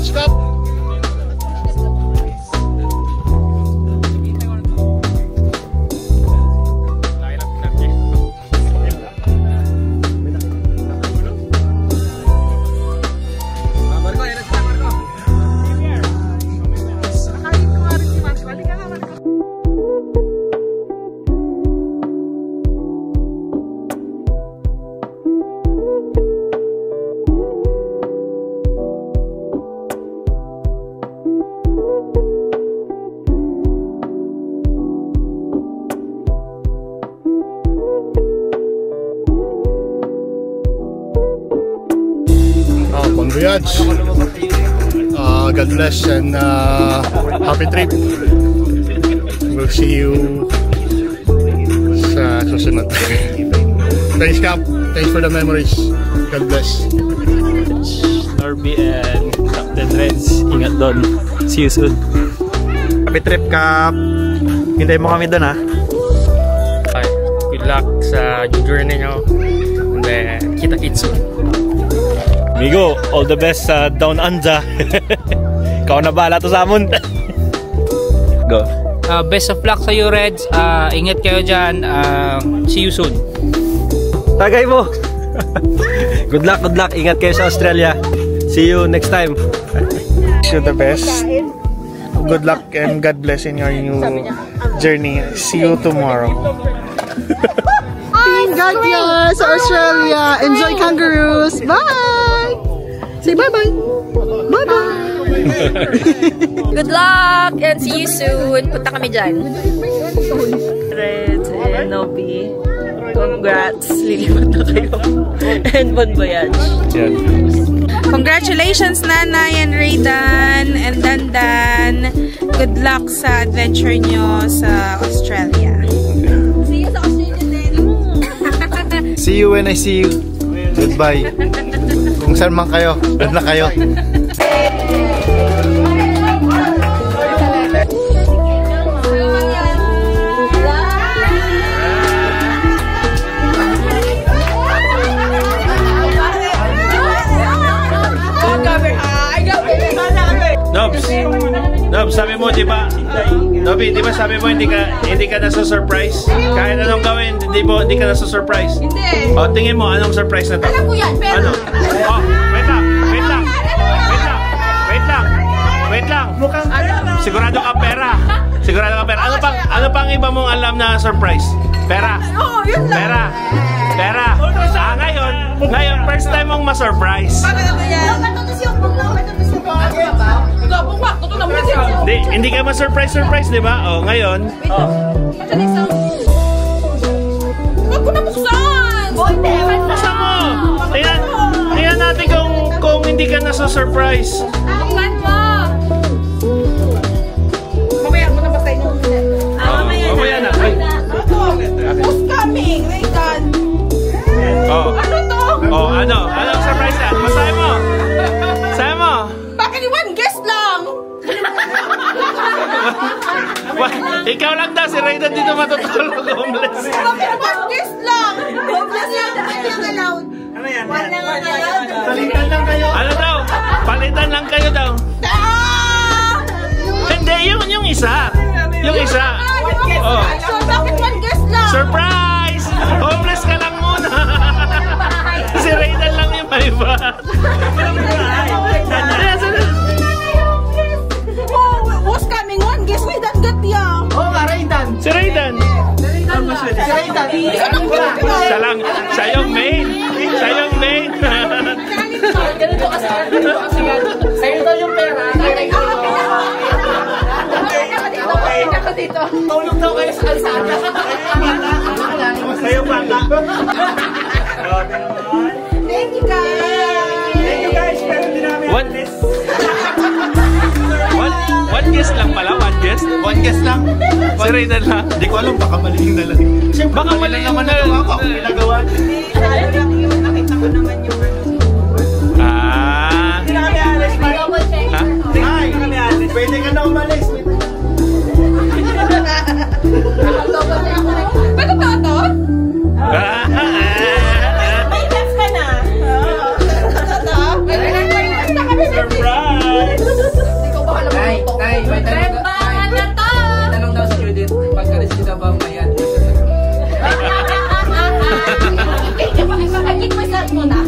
Biatch Cup. Voyage. God bless and happy trip. We'll see you sa susunod. Thanks Cap. Thanks for the memories. God bless. Norby and Captain Reds, ingat doon. See you soon. Happy trip Cap. Hintayin mo kami doon ha. Okay. Good luck sa journey nyo. And then kita-kits soon. Migo, all the best sa Down Under. Ikaw na bahala to sa amon. Go. Best of luck sa you, Reds. Ingat kayo dyan. See you soon. Tagay mo. Good luck, good luck. Ingat kayo sa Australia. See you next time. Wish you the best. Good luck and God bless in your new journey. See you tomorrow. God bless Australia. Enjoy kangaroos. Bye. Say bye-bye. Bye-bye. Good luck and see you soon. Punta kami dyan. Reds and Nobi. Congrats. Lilipat na kayo. And bon voyage. Congratulations Nanay and Raydan and Dandan. Good luck sa adventure nyo sa Australia. See you sa Australia din. See you when I see you. Goodbye. Kung saan man kayo, doon na kayo. Nobs, sabi mo, di ba? Nobi, di ba sabi mo hindi ka nasa-surprise? Kahit anong gawin, hindi ka nasa-surprise. Hindi. O, tingin mo, anong surprise na to? Alam ko yan, pero... Ano? Oh, wait lang. Sigurado ka pera. Ano pang iba mong alam na surprise? Pera. Oo, yun lang. Pera. Ngayon, first time mong ma-surprise. Bakit ano yan? Hindi ka ma-surprise, di ba? O, ngayon. Huwag ko na buksan! Buksan mo! Tingnan natin kung hindi ka nasa-surprise. Buksan mo! Mamaya mo na basahin yung mamaya na. Who's coming? Raydan! Ano to? Anong surprise yan? Basahin mo! Bakit one guess lang? Ikaw lang daw, si Raydan dito matutulog, homeless. Bakit one guess lang? Homeless yan. Ano yan? One lang allowed. Palitan lang kayo. Ano daw? Palitan lang kayo daw. Hindi, yung isa. Yung isa. So, bakit one guess lang? Surprise! Homeless ka lang muna. Si Raydan lang yung iba. Who's coming? One guess we don't get ya. Oo nga, Raydan. Si Raydan. Siya lang. Siya yung main. Ganito kasi. Sa'yo daw yung pera. Ako dito. Tulog daw kayo sa kalsada. Sa'yo bata. Thank you guys. Pero hindi namin One guess lang pala, one guess. One guess lang. Si Raydan lang. Hindi ko alam, baka maling na lang. Baka mali naman na pinagawa. Nakita ko naman yung Hindi na kami alis. Ay, pwede ka na umalis. Ba't ito ito? May left ka na. Surprise! Nay, may tanong daw si Judith. Pagka-receive na ba mayan? Agit mo sa muna.